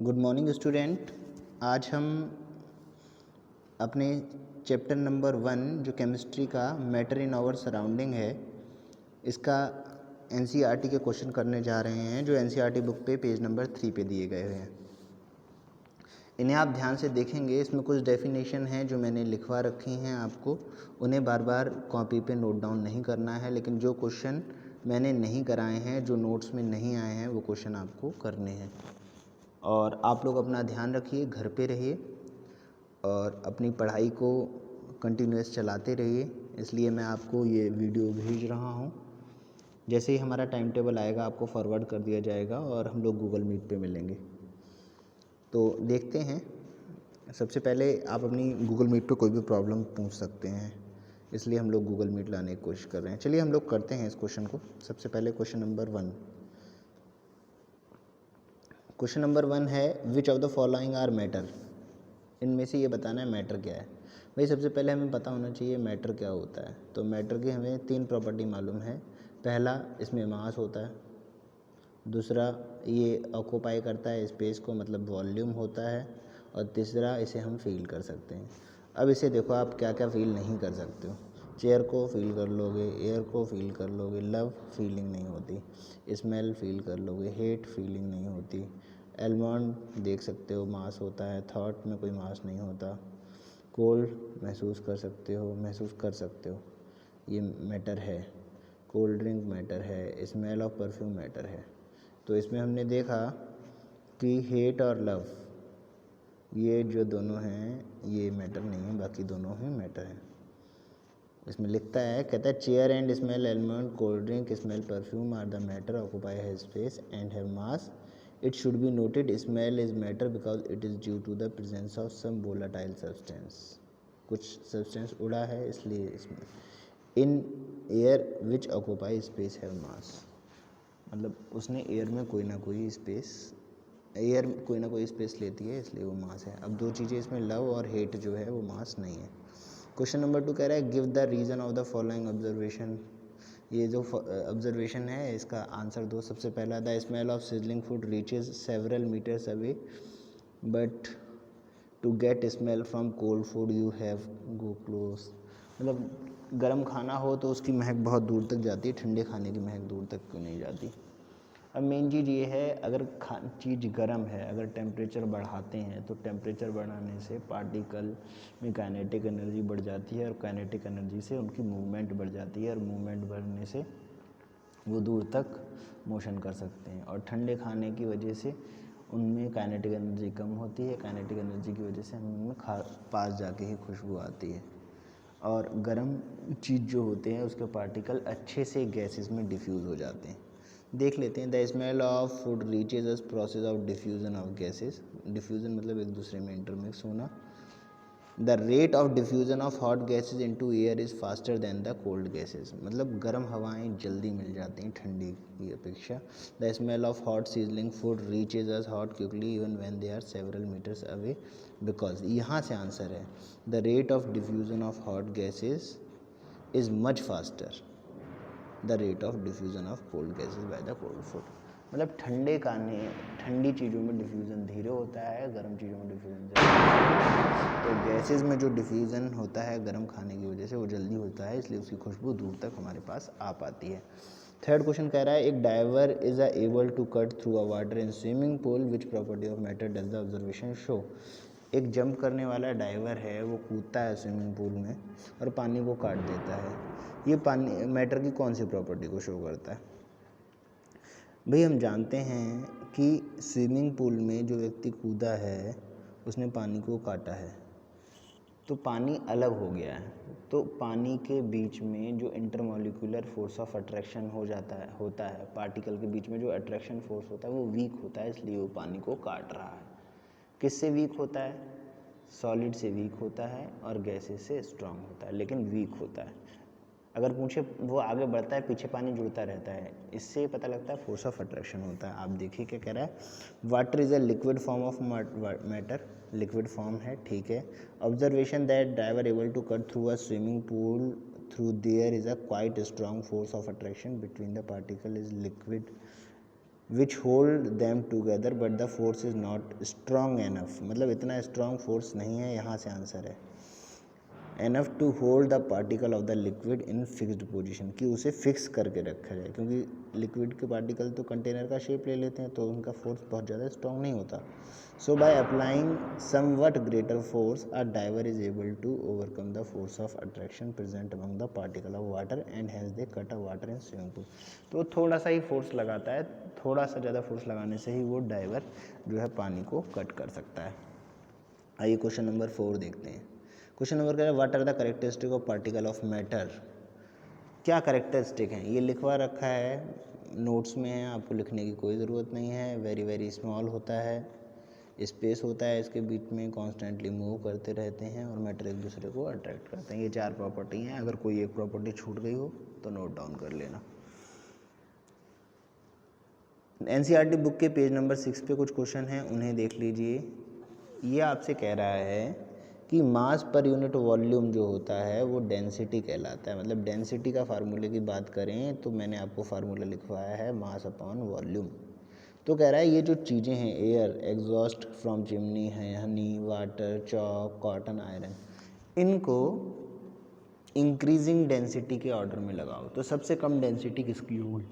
Good morning student. आज हम अपने चैप्टर नंबर 1 जो केमिस्ट्री का मैटर इन आवर सराउंडिंग है, इसका एनसीईआरटी के क्वेश्चन करने जा रहे हैं जो एनसीईआरटी बुक पे पेज नंबर 3 पे दिए गए हैं। इन्हें आप ध्यान से देखेंगे। इसमें कुछ डेफिनेशन हैं जो मैंने लिखवा रखी हैं, आपको उन्हें बार बार कॉपी पे नोट डाउन नहीं करना है, लेकिन जो क्वेश्चन मैंने नहीं कराए हैं, जो नोट्स में नहीं आए हैं, वो क्वेश्चन आपको करने हैं। और आप लोग अपना ध्यान रखिए, घर पे रहिए और अपनी पढ़ाई को कंटिन्यूस चलाते रहिए। इसलिए मैं आपको ये वीडियो भेज रहा हूँ। जैसे ही हमारा टाइम टेबल आएगा आपको फॉरवर्ड कर दिया जाएगा और हम लोग गूगल मीट पे मिलेंगे। तो देखते हैं। सबसे पहले आप अपनी गूगल मीट पे कोई भी प्रॉब्लम पूछ सकते हैं, इसलिए हम लोग गूगल मीट लाने की कोशिश कर रहे हैं। चलिए हम लोग करते हैं इस क्वेश्चन को। सबसे पहले क्वेश्चन नंबर 1। क्वेश्चन नंबर 1 है which of the following are matter. इनमें से ये बताना है मैटर क्या है। भाई सबसे पहले हमें पता होना चाहिए मैटर क्या होता है। तो मैटर की हमें 3 प्रॉपर्टी मालूम है। पहला, इसमें मास होता है। दूसरा, ये ऑक्यूपाई करता है स्पेस को, मतलब वॉल्यूम होता है। और तीसरा, इसे हम फील कर सकते हैं। अब इसे देखो, आप क्या क्या फील नहीं कर सकते हो। चेयर को फील कर लोगे, एयर को फील कर लोगे, लव फीलिंग नहीं होती, स्मेल फील कर लोगे, हेट फीलिंग नहीं होती, एलमंड देख सकते हो मास होता है, थॉट में कोई मास नहीं होता, कोल्ड महसूस कर सकते हो, ये मैटर है, कोल्ड ड्रिंक मैटर है, स्मेल ऑफ परफ्यूम मैटर है। तो इसमें हमने देखा कि हेट और लव, ये जो दोनों हैं ये मैटर नहीं है, बाकी दोनों ही मैटर हैं। इसमें लिखता है, कहता है chair and smell, almond, cold drink, smell, perfume are the matter, occupy have space and have mass. It should be noted smell is matter because it is due to the presence of some volatile substance. कुछ substance उड़ा है इसलिए इसमें in air which occupy space have मास, मतलब उसने air में कोई ना कोई स्पेस लेती है, इसलिए वो मास है। अब दो चीज़ें इसमें, लव और हेट जो है वो मास नहीं है। क्वेश्चन नंबर 2 कह रहा है give the reason of the following observation. ये जो ऑब्जर्वेशन है इसका आंसर दो। सबसे पहला, the smell of sizzling food reaches several meters away, but to get smell from cold food you have go close. मतलब गर्म खाना हो तो उसकी महक बहुत दूर तक जाती है, ठंडे खाने की महक दूर तक क्यों नहीं जाती। अब मेन चीज़ ये है, अगर चीज़ गर्म है, अगर टेम्परेचर बढ़ाते हैं तो टेम्परेचर बढ़ाने से पार्टिकल में काइनेटिक एनर्जी बढ़ जाती है और काइनेटिक एनर्जी से उनकी मूवमेंट बढ़ जाती है और मूवमेंट बढ़ने से वो दूर तक मोशन कर सकते हैं। और ठंडे खाने की वजह से उनमें काइनेटिक एनर्जी कम होती है, काइनेटिक एनर्जी की वजह से हमें पास जाके ही खुशबू आती है। और गर्म चीज़ जो होते हैं उसके पार्टिकल अच्छे से गैसेस में डिफ्यूज़ हो जाते हैं। देख लेते हैं। The smell of food reaches us process of diffusion of gases. Diffusion मतलब एक दूसरे में इंटरमिक्स होना। The rate of diffusion of hot gases into air is faster than the cold gases, मतलब गर्म हवाएं जल्दी मिल जाती हैं ठंडी की अपेक्षा। The smell of hot sizzling food reaches us hot quickly even when they are several meters away, because यहाँ से आंसर है the rate of diffusion of hot gases is much faster the rate of diffusion of cold gases by the cold food. मतलब ठंडी चीज़ों में diffusion धीरे होता है, गर्म चीज़ों में डिफ्यूज़न जल्दी। तो गैसेज में जो डिफ्यूज़न होता है गर्म खाने की वजह से वो जल्दी होता है, इसलिए उसकी खुशबू दूर तक हमारे पास आ पाती है। थर्ड क्वेश्चन कह रहा है एक diver is able to cut through a water in swimming pool, which property of matter does the observation show. एक जंप करने वाला डाइवर है, वो कूदता है स्विमिंग पूल में और पानी को काट देता है। ये पानी मैटर की कौन सी प्रॉपर्टी को शो करता है? भाई हम जानते हैं कि स्विमिंग पूल में जो व्यक्ति कूदा है उसने पानी को काटा है, तो पानी अलग हो गया है। तो पानी के बीच में जो इंटरमॉलिक्यूलर फोर्स ऑफ अट्रैक्शन होता है पार्टिकल के बीच में जो अट्रैक्शन फोर्स होता है वो वीक होता है, इसलिए वो पानी को काट रहा है। किससे वीक होता है? सॉलिड से वीक होता है और गैसेस से स्ट्रांग होता है, लेकिन वीक होता है। अगर पूछे वो आगे बढ़ता है, पीछे पानी जुड़ता रहता है, इससे पता लगता है फोर्स ऑफ अट्रैक्शन होता है। आप देखिए क्या कह रहा है, water is a liquid form of matter, liquid form है, ठीक है। Observation that driver able to cut through a swimming pool through there is a quite strong force of attraction between the particle is liquid which hold them together but the force is not strong enough, मतलब इतना strong force नहीं है, यहाँ से answer है enough to hold the particle of the liquid in fixed position, कि उसे fix करके रखा जाए, क्योंकि लिक्विड के पार्टिकल तो कंटेनर का शेप ले लेते हैं तो उनका फोर्स बहुत ज़्यादा स्ट्रॉन्ग नहीं होता. So by applying somewhat greater force a diver is able to overcome the force of attraction present among the particle of water and has they cut a water in swimming pool. तो थोड़ा सा ही force लगाता है, थोड़ा सा ज़्यादा force लगाने से ही वो डाइवर जो है पानी को कट कर सकता है. आइए क्वेश्चन नंबर 4 देखते हैं. क्वेश्चन नंबर क्या है, what are the characteristic of particle of matter. क्या कैरेक्टरिस्टिक हैं, ये लिखवा रखा है, नोट्स में है, आपको लिखने की कोई ज़रूरत नहीं है. वेरी वेरी स्मॉल होता है, स्पेस होता है इसके बीच में, कॉन्स्टेंटली मूव करते रहते हैं और मैटर एक दूसरे को अट्रैक्ट करते हैं. ये 4 प्रॉपर्टी हैं, अगर कोई एक प्रॉपर्टी छूट गई हो तो नोट डाउन कर लेना. एनसीईआरटी बुक के पेज नंबर 6 पे कुछ क्वेश्चन हैं, उन्हें देख लीजिए. ये आपसे कह रहा है कि मास पर यूनिट वॉल्यूम जो होता है वो डेंसिटी कहलाता है. मतलब डेंसिटी का फार्मूले की बात करें तो मैंने आपको फार्मूला लिखवाया है मास अपॉन वॉल्यूम. तो कह रहा है ये जो चीज़ें हैं, एयर, एग्जॉस्ट फ्रॉम चिमनी है, Honey, water, chalk, cotton, iron, इनको इंक्रीजिंग डेंसिटी के ऑर्डर में लगाओ. तो सबसे कम डेंसिटी किसकी होगी,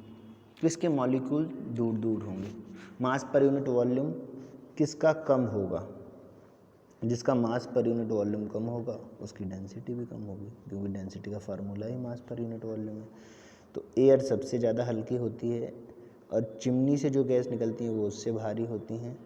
किसके मॉलिक्यूल दूर दूर होंगे. मास पर यूनिट वॉल्यूम किसका कम होगा, जिसका मास पर यूनिट वॉल्यूम कम होगा उसकी डेंसिटी भी कम होगी, क्योंकि डेंसिटी का फार्मूला ही मास पर यूनिट वॉल्यूम है. तो एयर सबसे ज़्यादा हल्की होती है और चिमनी से जो गैस निकलती है वो उससे भारी होती हैं.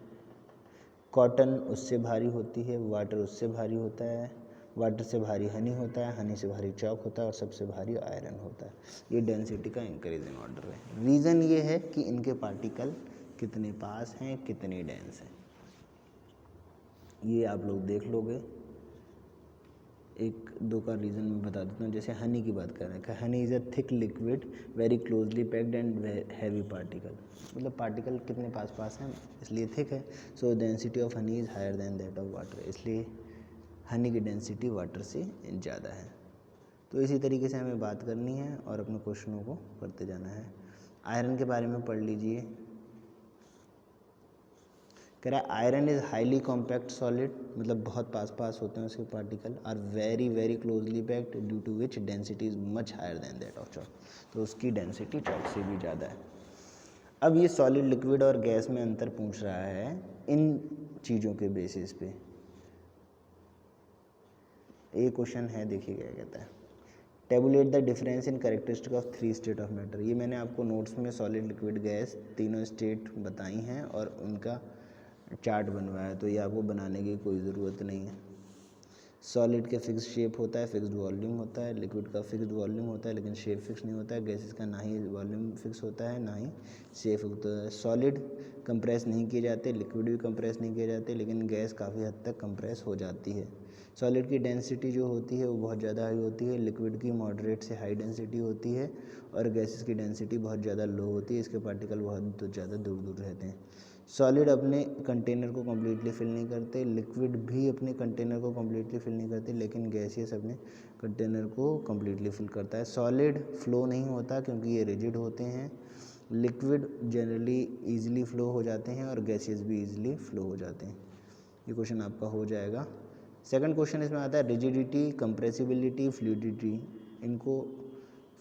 कॉटन उससे भारी होती है, वाटर उससे भारी होता है, वाटर से भारी हनी होता है, हनी से भारी चॉक होता है और सबसे भारी आयरन होता है. ये डेंसिटी का इंक्रीजिंग ऑर्डर है. रीज़न ये है कि इनके पार्टिकल कितने पास हैं, कितने डेंस हैं, ये आप लोग देख लोगे. एक दो का रीज़न मैं बता देता हूँ. जैसे हनी की बात कर रहे हैं, honey is a thick liquid very closely packed and heavy particle, मतलब पार्टिकल कितने पास पास हैं इसलिए थिक है. So density of honey is higher than that of water, इसलिए हनी की डेंसिटी वाटर से ज़्यादा है. तो इसी तरीके से हमें बात करनी है और अपने क्वेश्चनों को करते जाना है. आयरन के बारे में पढ़ लीजिए. कह रहा है iron is highly compact solid, मतलब बहुत पास पास होते हैं उसके particle, are very very closely packed due to which density is much higher than that of chalk, तो उसकी डेंसिटी चॉक से भी ज़्यादा है. अब ये सॉलिड, लिक्विड और गैस में अंतर पूछ रहा है इन चीज़ों के बेसिस पे. एक क्वेश्चन है, देखिए क्या कहता है. Tablet the difference in characteristic of 3 state of matter. ये मैंने आपको नोट्स में सॉलिड, लिक्विड, गैस तीनों स्टेट बताई हैं और उनका चार्ट बनवाया है, तो ये आपको बनाने की कोई ज़रूरत नहीं है. सॉलिड के फिक्स शेप होता है, फिक्स्ड वॉल्यूम होता है. लिक्विड का फिक्स्ड वॉल्यूम होता है लेकिन शेप फिक्स नहीं होता है. गैसेस का ना ही वॉल्यूम फिक्स होता है ना ही शेप होता है. सॉलिड कंप्रेस नहीं किए जाते, लिक्विड भी कंप्रेस नहीं किए जाते, लेकिन गैस काफ़ी हद तक कंप्रेस हो जाती है. सॉलिड की डेंसिटी जो होती है वो बहुत ज़्यादा हाई होती है, लिक्विड की मॉडरेट से हाई डेंसिटी होती है और गैसेस की डेंसिटी बहुत ज़्यादा लो होती है. इसके पार्टिकल बहुत ज़्यादा दूर दूर रहते हैं. सॉलिड अपने कंटेनर को कम्प्लीटली फिल नहीं करते, लिक्विड भी अपने कंटेनर को कम्प्लीटली फिल नहीं करते, लेकिन गैसियस अपने कंटेनर को कम्प्लीटली फिल करता है. सॉलिड फ्लो नहीं होता क्योंकि ये रिजिड होते हैं. लिक्विड जनरली ईजिली फ्लो हो जाते हैं और गैसियस भी ईजिली फ्लो हो जाते हैं. ये क्वेश्चन आपका हो जाएगा. सेकंड क्वेश्चन इसमें आता है रिजिडिटी, कंप्रेसिबिलिटी, फ्लूइडिटी. इनको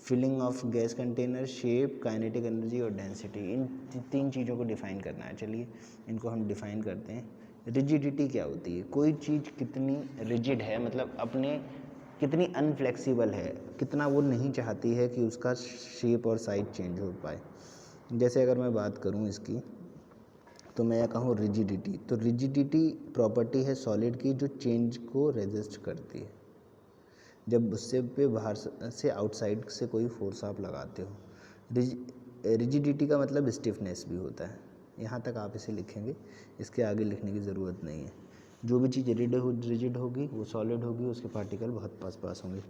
filling of gas container, shape, kinetic energy और डेंसिटी, इन 3 चीज़ों को डिफ़ाइन करना है. चलिए इनको हम डिफ़ाइन करते हैं. रिजिडिटी क्या होती है, कोई चीज़ कितनी रिजिड है, मतलब अपने कितनी अनफ्लेक्सिबल है, कितना वो नहीं चाहती है कि उसका शेप और साइज चेंज हो पाए. जैसे अगर मैं बात करूँ इसकी, तो मैं कहूँ रिजिडिटी, तो रिजिडिटी प्रॉपर्टी है सॉलिड की जो चेंज को रेजिस्ट करती है जब उससे पे बाहर से आउटसाइड से कोई फोर्स आप लगाते हो. रिजिडिटी का मतलब स्टिफनेस भी होता है. यहाँ तक आप इसे लिखेंगे, इसके आगे लिखने की ज़रूरत नहीं है. जो भी चीज़ रिजिड होगी वो सॉलिड होगी, उसके पार्टिकल बहुत पास पास होंगे.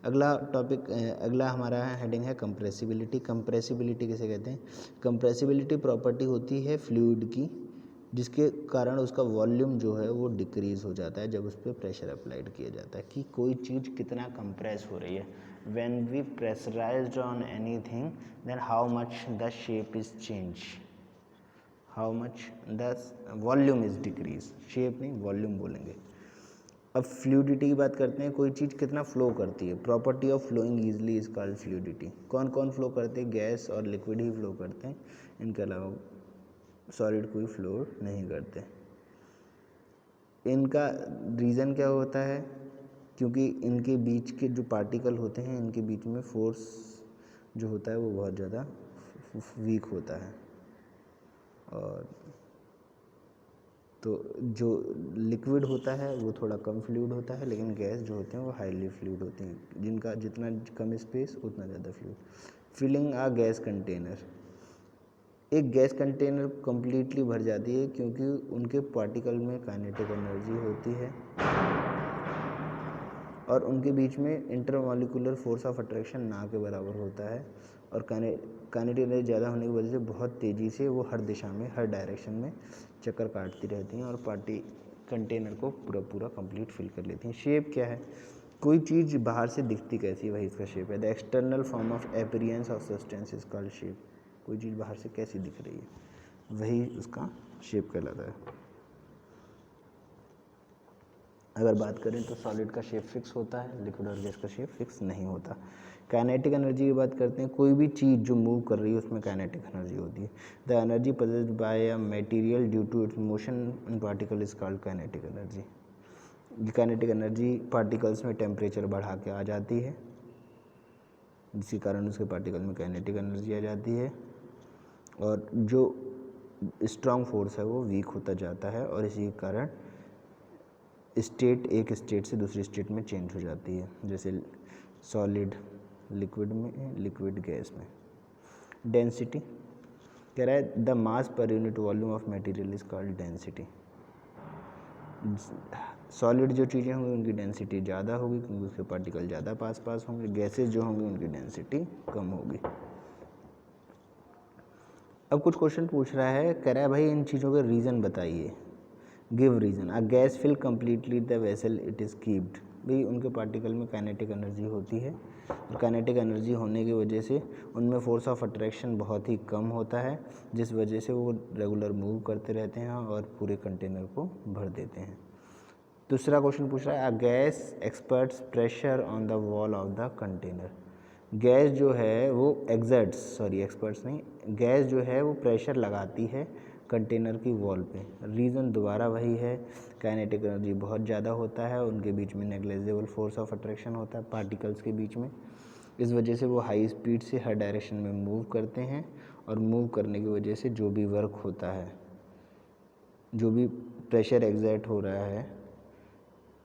अगला टॉपिक, अगला हमारा हेडिंग है कंप्रेसिबिलिटी. कंप्रेसिबिलिटी किसे कहते हैं, कंप्रेसिबिलिटी प्रॉपर्टी होती है फ्लूइड की जिसके कारण उसका वॉल्यूम जो है वो डिक्रीज़ हो जाता है जब उस पर प्रेशर अप्लाइड किया जाता है, कि कोई चीज़ कितना कंप्रेस हो रही है. When we pressurized on anything then how much the shape is change. How much the volume is decrease, shape नहीं वॉल्यूम बोलेंगे। अब फ्लूइडिटी की बात करते हैं, कोई चीज़ कितना फ्लो करती है, property of flowing easily is called fluidity. कौन कौन फ्लो करते हैं, गैस और लिक्विड ही फ्लो करते हैं, इनके अलावा सॉलिड कोई फ्लो नहीं करते। इनका रीज़न क्या होता है, क्योंकि इनके बीच के जो पार्टिकल होते हैं इनके बीच में फोर्स जो होता है वो बहुत ज़्यादा वीक होता है। और तो जो लिक्विड होता है वो थोड़ा कम फ्लूइड होता है, लेकिन गैस जो होते हैं वो हाईली फ्लूइड होते हैं, जिनका जितना कम स्पेस उतना ज़्यादा फ्लूइड। फिलिंग आ गैस कंटेनर, एक गैस कंटेनर कंप्लीटली भर जाती है क्योंकि उनके पार्टिकल में काइनेटिक एनर्जी होती है और उनके बीच में इंटरमॉलिक्यूलर फोर्स ऑफ अट्रैक्शन ना के बराबर होता है, और काइनेटिक एनर्जी ज़्यादा होने की वजह से बहुत तेज़ी से वो हर दिशा में हर डायरेक्शन में चक्कर काटती रहती हैं और कंटेनर को पूरा कंप्लीट फिल कर लेती हैं। शेप क्या है, कोई चीज़ बाहर से दिखती कैसी है वही इसका शेप है। The external form of appearance of substance is called shape, कोई चीज़ बाहर से कैसी दिख रही है वही उसका शेप कहलाता है। अगर बात करें तो सॉलिड का शेप फिक्स होता है, लिक्विड और गैस का शेप फिक्स नहीं होता। काइनेटिक एनर्जी की बात करते हैं, कोई भी चीज़ जो मूव कर रही है उसमें काइनेटिक एनर्जी होती है। The energy possessed by a material due to its motion in particle is called kinetic energy. Kinetic energy particles में टेम्परेचर बढ़ा के आ जाती है, जिसके कारण उसके पार्टिकल में काइनेटिक एनर्जी आ जाती है, और जो स्ट्रॉन्ग फोर्स है वो वीक होता जाता है, और इसी के कारण स्टेट एक स्टेट से दूसरी स्टेट में चेंज हो जाती है, जैसे सॉलिड लिक्विड में, लिक्विड गैस में। डेंसिटी कह रहा है the mass per unit volume of material is called density. Solid जो चीज़ें होंगी उनकी डेंसिटी ज़्यादा होगी क्योंकि उसके पार्टिकल ज़्यादा पास होंगे, गैसेज जो होंगी उनकी डेंसिटी कम होगी। अब कुछ क्वेश्चन पूछ रहा है, कह रहा है भाई इन चीज़ों के रीज़न बताइए, give reason. A gas fill completely the vessel it is kept, भाई उनके पार्टिकल में काइनेटिक एनर्जी होती है, और काइनेटिक एनर्जी होने की वजह से उनमें फोर्स ऑफ अट्रैक्शन बहुत ही कम होता है, जिस वजह से वो रेगुलर मूव करते रहते हैं और पूरे कंटेनर को भर देते हैं। दूसरा क्वेश्चन पूछ रहा है, a gas experts pressure on the wall of the container. Gas जो है वो एक्सपर्ट्स नहीं, गैस जो है वो प्रेशर लगाती है कंटेनर की वॉल पे। रीज़न दोबारा वही है, काइनेटिक एनर्जी बहुत ज़्यादा होता है, उनके बीच में नेग्लिजिबल फोर्स ऑफ अट्रैक्शन होता है पार्टिकल्स के बीच में, इस वजह से वो हाई स्पीड से हर डायरेक्शन में मूव करते हैं, और मूव करने की वजह से जो भी वर्क होता है, जो भी प्रेशर एग्जर्ट हो रहा है,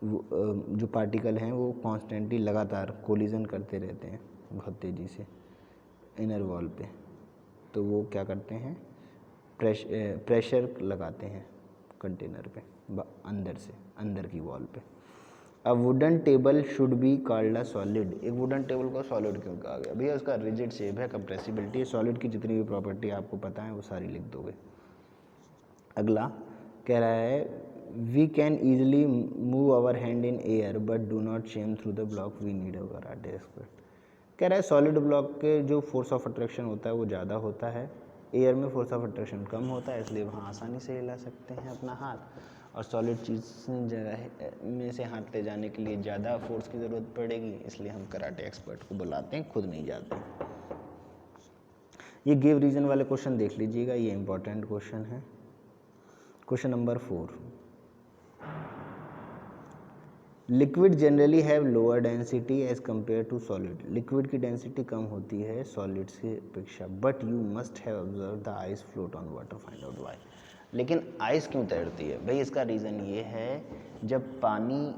वो जो पार्टिकल हैं वो कॉन्स्टेंटली लगातार कोलिजन करते रहते हैं बहुत तेज़ी से इनर वॉल पे, तो वो क्या करते हैं, प्रेशर लगाते हैं कंटेनर पे अंदर से, अंदर की वॉल पे। अब wooden table should be called a solid, एक वुडन टेबल को सॉलिड क्यों कहा गया, भैया उसका रिजिड शेप है, कंप्रेसिबिलिटी है, सॉलिड की जितनी भी प्रॉपर्टी आपको पता है वो सारी लिख दोगे। अगला कह रहा है we can easily move our hand in air but do not same through the block, we need a karate expert. कह रहा है सॉलिड ब्लॉक के जो फोर्स ऑफ अट्रैक्शन होता है वो ज़्यादा होता है, एयर में फोर्स ऑफ अट्रैक्शन कम होता है, इसलिए वहाँ आसानी से हिला सकते हैं अपना हाथ, और सॉलिड चीज़ जगह में से हाथ ले जाने के लिए ज़्यादा फोर्स की ज़रूरत पड़ेगी, इसलिए हम कराटे एक्सपर्ट को बुलाते हैं, खुद नहीं जाते। ये गिव रीज़न वाले क्वेश्चन देख लीजिएगा, ये इंपॉर्टेंट क्वेश्चन है। Question number 4, liquid generally have lower density as compare to solid, liquid की डेंसिटी कम होती है सॉलिड्स की अपेक्षा, but you must have observe the ice float on water, find out why. लेकिन आइस क्यों तैरती है भाई, इसका रीज़न ये है जब पानी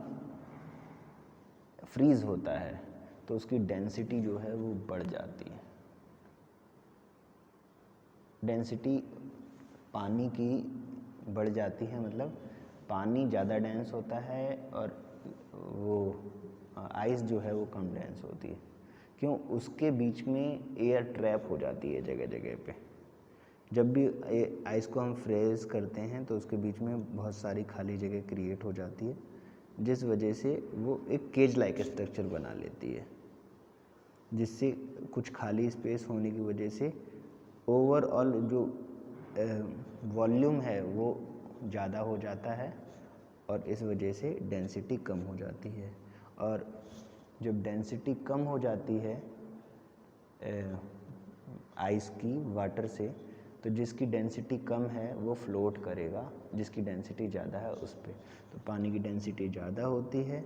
फ्रीज होता है तो उसकी डेंसिटी जो है वो बढ़ जाती है, डेंसिटी पानी की बढ़ जाती है, मतलब पानी ज़्यादा डेंस होता है और वो आइस जो है वो कम डेंस होती है। क्यों, उसके बीच में एयर ट्रैप हो जाती है जगह जगह पे। जब भी आइस को हम फ्रीज करते हैं तो उसके बीच में बहुत सारी खाली जगह क्रिएट हो जाती है, जिस वजह से वो एक केज लाइक स्ट्रक्चर बना लेती है, जिससे कुछ खाली स्पेस होने की वजह से ओवरऑल जो वॉल्यूम है वो ज़्यादा हो जाता है और इस वजह से डेंसिटी कम हो जाती है। और जब डेंसिटी कम हो जाती है आइस की वाटर से, तो जिसकी डेंसिटी कम है वो फ्लोट करेगा, जिसकी डेंसिटी ज़्यादा है उस पर। तो पानी की डेंसिटी ज़्यादा होती है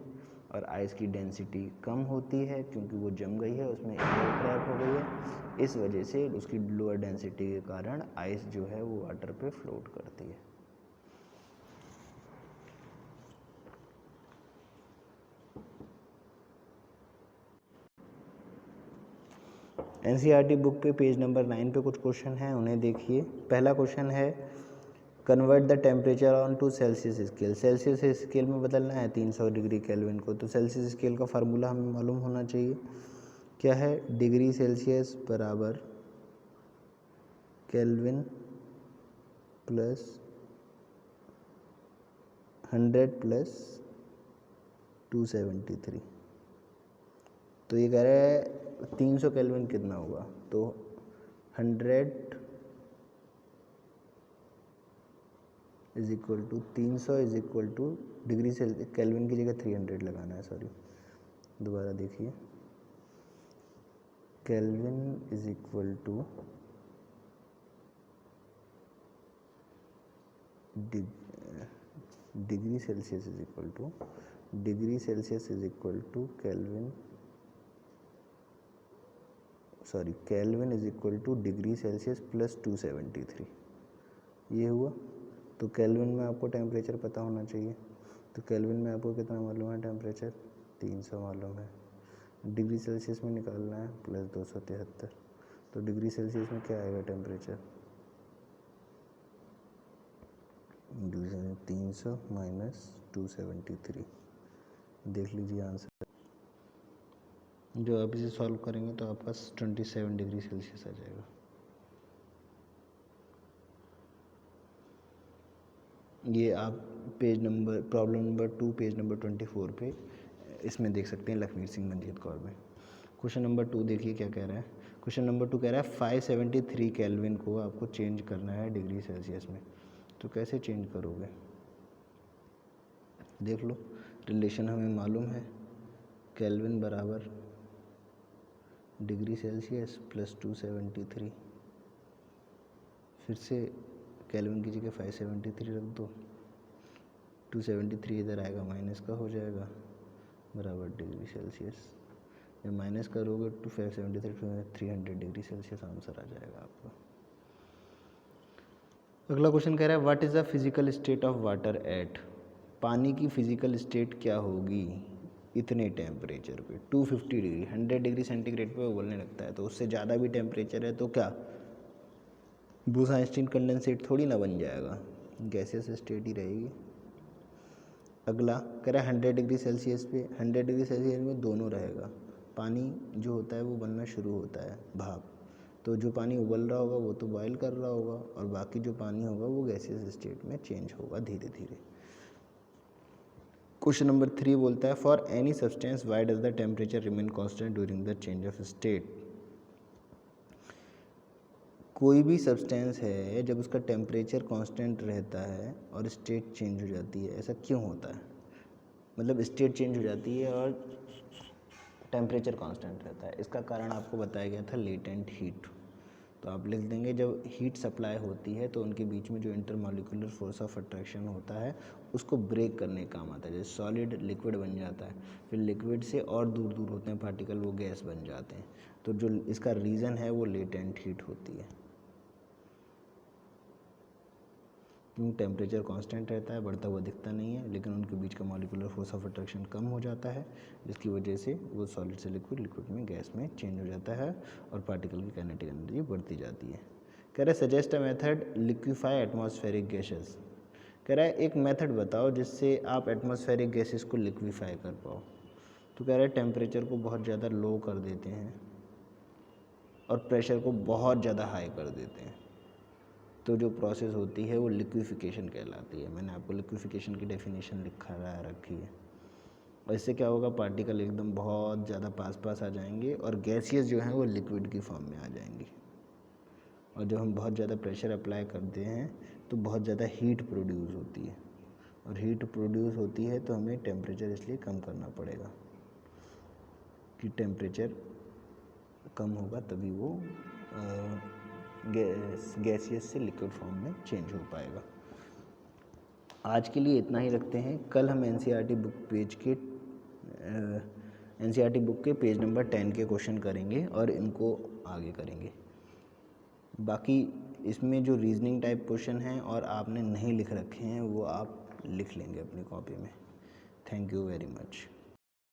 और आइस की डेंसिटी कम होती है क्योंकि वो जम गई है, उसमें एयर ट्रैप हो गई है। इस वजह से उसकी लोअर डेंसिटी के कारण आइस जो है वो वाटर पे फ्लोट करती है। एनसीईआरटी बुक पे पेज नंबर 9 पे कुछ क्वेश्चन हैं, उन्हें देखिए। पहला क्वेश्चन है convert the temperature on to Celsius scale. Celsius scale में बदलना है 300 डिग्री केल्विन को, तो सेल्सियस स्केल का फार्मूला हमें मालूम होना चाहिए। क्या है? डिग्री सेल्सियस बराबर केल्विन प्लस 100 प्लस 273। तो ये कह रहा है 300 केल्विन कितना होगा, तो 100 is equal to 300 is equal to degree Celsius, Kelvin की जगह 300 लगाना है, सॉरी दोबारा देखिए। Kelvin is equal to degree Celsius is equal to degree Celsius is equal to Kelvin, sorry Kelvin is equal to degree Celsius plus 273, ये हुआ। तो kelvin में आपको टेम्परेचर पता होना चाहिए, तो केल्विन में आपको कितना मालूम है टेम्परेचर? 300 मालूम है। डिग्री सेल्सियस में निकालना है प्लस 273, तो डिग्री सेल्सियस में क्या आएगा टेम्परेचर? 300 माइनस 273, देख लीजिए आंसर। जो आप इसे सॉल्व करेंगे तो आपका 27 डिग्री सेल्सियस आ जाएगा। ये आप page number problem number 2 page number 24 पे इसमें देख सकते हैं, लखवीर सिंह मंजीत कौर में। क्वेश्चन नंबर 2 देखिए क्या कह रहा है। क्वेश्चन नंबर 2 कह रहा है 573 केल्विन को आपको चेंज करना है डिग्री सेल्सियस में, तो कैसे चेंज करोगे? देख लो, रिलेशन हमें मालूम है, केल्विन बराबर डिग्री सेल्सियस प्लस 273। फिर से केल्विन की जगह 573 रख दो, 273 इधर आएगा माइनस का हो जाएगा, बराबर डिग्री सेल्सियस। जब माइनस करोगे तो 573 300 डिग्री सेल्सियस आंसर आ जाएगा आपका। अगला क्वेश्चन कह रहा है what is the physical state of water at. पानी की फिजिकल स्टेट क्या होगी इतने टेम्परेचर पे? 250 डिग्री, 100 डिग्री सेंटीग्रेड पे उबलने लगता है, तो उससे ज़्यादा भी टेम्परेचर है तो क्या बुस-आइंस्टीन कंडेंसेट थोड़ी ना बन जाएगा, गैसियस स्टेट ही रहेगी। अगला कह रहा है 100 डिग्री सेल्सियस पे, 100 डिग्री सेल्सियस में दोनों रहेगा, पानी जो होता है वो बनना शुरू होता है भाप, तो जो पानी उबल रहा होगा वो तो बॉयल कर रहा होगा और बाकी जो पानी होगा वो गैसियस स्टेट में चेंज होगा धीरे धीरे। क्वेश्चन नंबर 3 बोलता है for any substance why does the temperature remain constant during the change of state. कोई भी सब्सटेंस है जब उसका टेम्परेचर कांस्टेंट रहता है और स्टेट चेंज हो जाती है, ऐसा क्यों होता है? मतलब स्टेट चेंज हो जाती है और टेम्परेचर कांस्टेंट रहता है, इसका कारण आपको बताया गया था लेटेंट हीट। तो आप लिख देंगे जब हीट सप्लाई होती है तो उनके बीच में जो इंटरमॉलिक्यूलर फोर्स ऑफ अट्रैक्शन होता है उसको ब्रेक करने का काम आता है। जैसे सॉलिड लिक्विड बन जाता है, फिर लिक्विड से और दूर दूर होते हैं पार्टिकल, वो गैस बन जाते हैं, तो जो इसका रीज़न है वो लेटेंट हीट होती है। टेम्परेचर कांस्टेंट रहता है, बढ़ता हुआ दिखता नहीं है, लेकिन उनके बीच का मॉलिक्यूलर फोर्स ऑफ अट्रैक्शन कम हो जाता है, जिसकी वजह से वो सॉलिड से लिक्विड, लिक्विड में गैस में चेंज हो जाता है और पार्टिकल की काइनेटिक एनर्जी बढ़ती जाती है। कह रहा है suggest a method liquefy atmospheric gases. कह रहा है एक मेथड बताओ जिससे आप एटमॉस्फेरिक गैसेस को लिक्विफाई कर पाओ। तो कह रहा है टेम्परेचर को बहुत ज़्यादा लो कर देते हैं और प्रेशर को बहुत ज़्यादा हाई कर देते हैं, तो जो प्रोसेस होती है वो लिक्विफिकेशन कहलाती है। मैंने आपको लिक्विफिकेशन की डेफिनेशन रखी है। और इससे क्या होगा, पार्टिकल एकदम बहुत ज़्यादा पास पास आ जाएंगे और गैसियस जो हैं वो लिक्विड की फॉर्म में आ जाएंगी। और जब हम बहुत ज़्यादा प्रेशर अप्लाई करते हैं तो बहुत ज़्यादा हीट प्रोड्यूस होती है, और हीट प्रोड्यूस होती है तो हमें टेम्परेचर इसलिए कम करना पड़ेगा कि टेम्परेचर कम होगा तभी वो गैसियस से लिक्विड फॉर्म में चेंज हो पाएगा। आज के लिए इतना ही रखते हैं। कल हम एनसीईआरटी बुक के पेज नंबर 10 के क्वेश्चन करेंगे और इनको आगे करेंगे। बाकी इसमें जो रीजनिंग टाइप क्वेश्चन हैं और आपने नहीं लिख रखे हैं वो आप लिख लेंगे अपनी कॉपी में। Thank you very much.